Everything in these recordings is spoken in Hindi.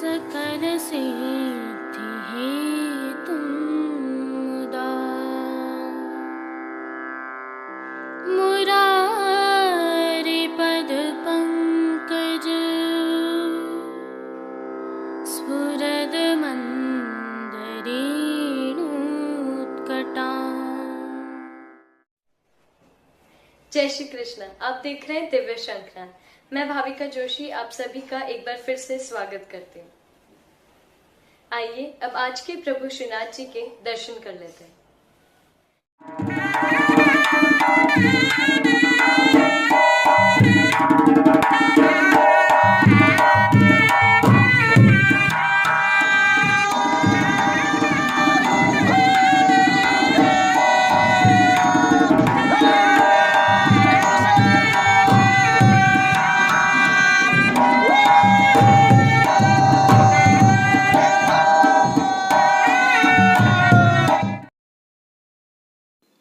सकल सिद्धि हेतु मुदा मुरारि पद पंकज स्फुरद मंदरेणुत्कटा। जय श्री कृष्ण। आप देख रहे हैं दिव्य शंखनाद। मैं भाविका जोशी आप सभी का एक बार फिर से स्वागत करती हूँ। आइए अब आज के प्रभु श्रीनाथ जी के दर्शन कर लेते हैं।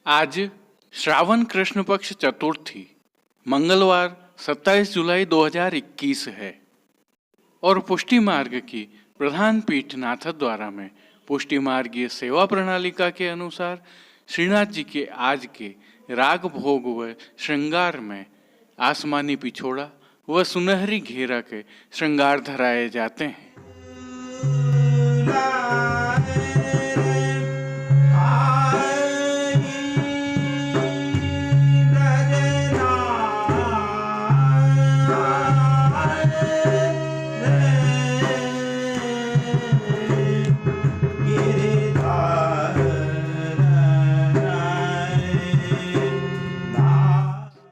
आज श्रावण कृष्ण पक्ष चतुर्थी मंगलवार 27 जुलाई 2021 है और पुष्टि मार्ग की प्रधान पीठ नाथद्वारा में पुष्टि मार्गीय सेवा प्रणालिका के अनुसार श्रीनाथ जी के आज के राग भोग व श्रृंगार में आसमानी पिछोड़ा व सुनहरी घेरा के श्रृंगार धराए जाते हैं।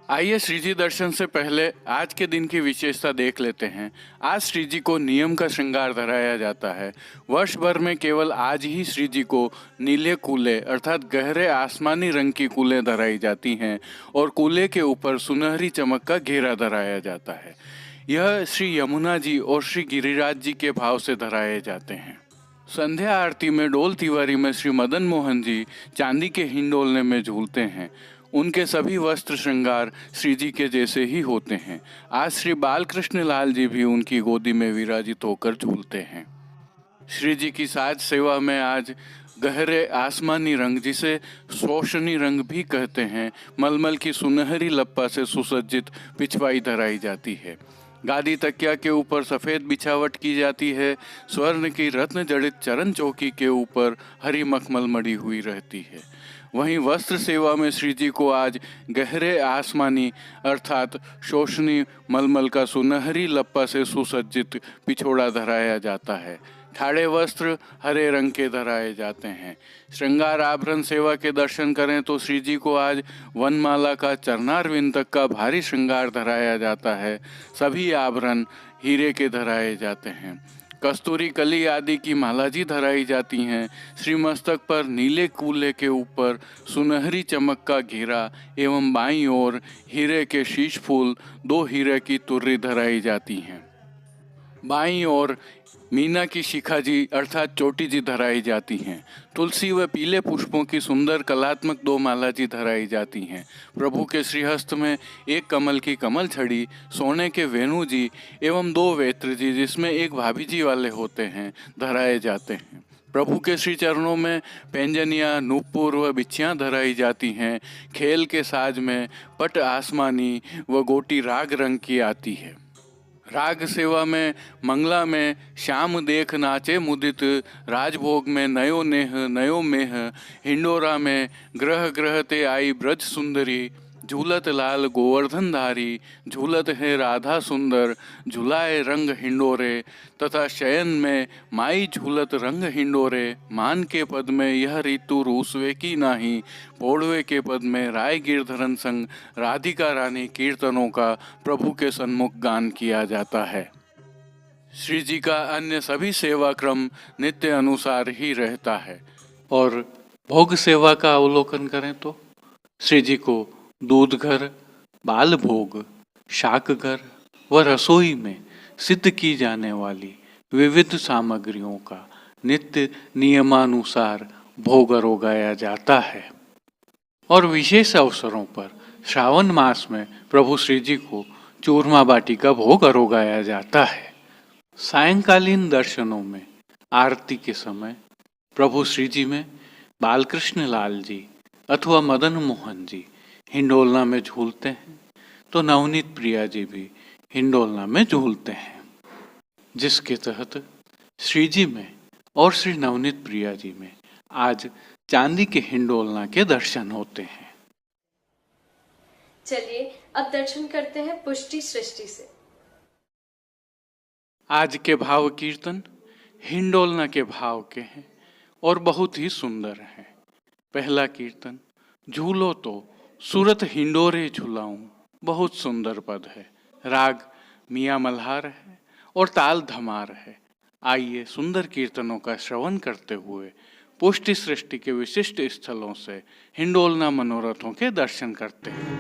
आइए श्री जी दर्शन से पहले आज के दिन की विशेषता देख लेते हैं। आज श्री जी को नियम का श्रृंगार धराया जाता है। वर्ष भर में केवल आज ही श्री जी को नीले कूले अर्थात गहरे आसमानी रंग की कूलें धराई जाती हैं और कूले के ऊपर सुनहरी चमक का घेरा धराया जाता है। यह श्री यमुना जी और श्री गिरिराज जी के भाव से धराए जाते हैं। संध्या आरती में डोल तिवारी में श्री मदन मोहन जी चांदी के हिंडोलने में झूलते हैं। उनके सभी वस्त्र श्रृंगार श्री जी के जैसे ही होते हैं। आज श्री बालकृष्ण लाल जी भी उनकी गोदी में विराजित होकर झूलते हैं। श्री जी की साज सेवा में आज गहरे आसमानी रंग जिसे शोषणी रंग भी कहते हैं मलमल की सुनहरी लप्पा से सुसज्जित पिछवाई धराई जाती है। गादी तकिया के ऊपर सफ़ेद बिछावट की जाती है। स्वर्ण की रत्न जड़ित चरण चौकी के ऊपर हरी मखमल मड़ी हुई रहती है। वहीं वस्त्र सेवा में श्री जी को आज गहरे आसमानी अर्थात शोषणी मलमल का सुनहरी लप्पा से सुसज्जित पिछोड़ा धराया जाता है। ठाड़े वस्त्र हरे रंग के धराए जाते हैं। श्रृंगार आभरण सेवा के दर्शन करें तो श्री जी को आज वनमाला का चरणारविंद तक का भारी श्रृंगार धराया जाता है। सभी आभरण हीरे के धराए जाते हैं। कस्तूरी कली आदि की माला जी धराई जाती हैं। श्री मस्तक पर नीले कूले के ऊपर सुनहरी चमक का घेरा एवं बाईं ओर हीरे के शीश फूल 2 हीरे की तुर्री धराई जाती हैं। बाईं ओर मीना की शिखा जी अर्थात चोटी जी धराई जाती हैं। तुलसी व पीले पुष्पों की सुंदर कलात्मक 2 माला जी धराई जाती हैं। प्रभु के श्रीहस्त में एक कमल की कमल छड़ी, सोने के वेणु जी एवं 2 वेत्र जी जिसमें एक भाभी जी वाले होते हैं धराए जाते हैं। प्रभु के श्री चरणों में पैंजनियाँ, नूपुर व बिछियाँ धराई जाती हैं। खेल के साज में पट आसमानी व गोटी राग रंग की आती है। राग सेवा में मंगला में श्याम देख नाचे मुदित, राजभोग में नयो नेह नयो मेह, हिंडोरा में ग्रह ग्रह ते आई ब्रज सुंदरी, झूलत लाल गोवर्धन धारी, झूलत है राधा सुंदर, झुलाए रंग हिंडोरे, तथा शयन में माई झूलत रंग हिंडोरे, मान के पद में यह ऋतु रूसवे की नाही, पौड़वे के पद में राय गिरधरन संग राधिका रानी कीर्तनों का प्रभु के सन्मुख गान किया जाता है। श्री जी का अन्य सभी सेवा क्रम नित्य अनुसार ही रहता है। और भोग सेवा का अवलोकन करें तो श्री जी को दूध घर, बाल भोग, शाक घर व रसोई में सिद्ध की जाने वाली विविध सामग्रियों का नित्य नियमानुसार भोग अरोगाया जाता है। और विशेष अवसरों पर श्रावण मास में प्रभु श्री जी को चूरमा बाटी का भोग अरोगाया जाता है। सायंकालीन दर्शनों में आरती के समय प्रभु श्री जी में बालकृष्ण लाल जी अथवा मदन मोहन जी हिंडोलना में झूलते हैं तो नवनीत प्रिया जी भी हिंडोलना में झूलते हैं, जिसके तहत श्री जी में और श्री नवनीत प्रिया जी में आज चांदी के हिंडोलना के दर्शन होते हैं। चलिए अब दर्शन करते हैं पुष्टि सृष्टि से। आज के भाव कीर्तन हिंडोलना के भाव के हैं और बहुत ही सुंदर हैं। पहला कीर्तन झूलो तो सूरत हिंडोरे झुलाऊं, बहुत सुंदर पद है। राग मियाँ मल्हार है और ताल धमार है। आइए सुंदर कीर्तनों का श्रवण करते हुए पुष्टि सृष्टि के विशिष्ट स्थलों से हिंडोलना मनोरथों के दर्शन करते हैं।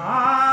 Thank you.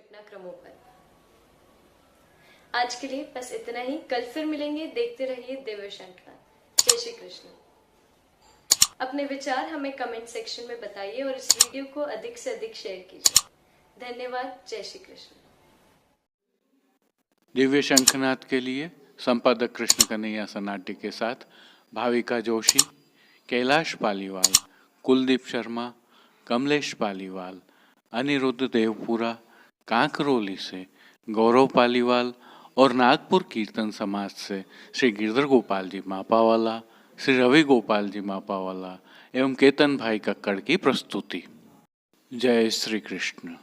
घटनाक्रमों पर। आज के लिए बस इतना ही। कल फिर मिलेंगे। देखते रहिए दिव्य शंखनाद। जय श्री कृष्ण। अपने विचार हमें कमेंट सेक्शन में बताइए और इस वीडियो को अधिक से अधिक शेयर कीजिए। धन्यवाद। जय श्री कृष्ण। दिव्य शंखनाद के लिए संपादक कृष्ण कन्हैया सनाटी के साथ भाविका जोशी, कैलाश पालीवाल, कुलदीप शर्मा, कमलेश पालीवाल, अनिरुद्ध देवपुरा, कांकरोली से गौरव पालीवाल और नागपुर कीर्तन समाज से श्री गिरधर गोपाल जी मापावाला, श्री रवि गोपाल जी मापावाला एवं केतन भाई कक्कड़ की प्रस्तुति। जय श्री कृष्ण।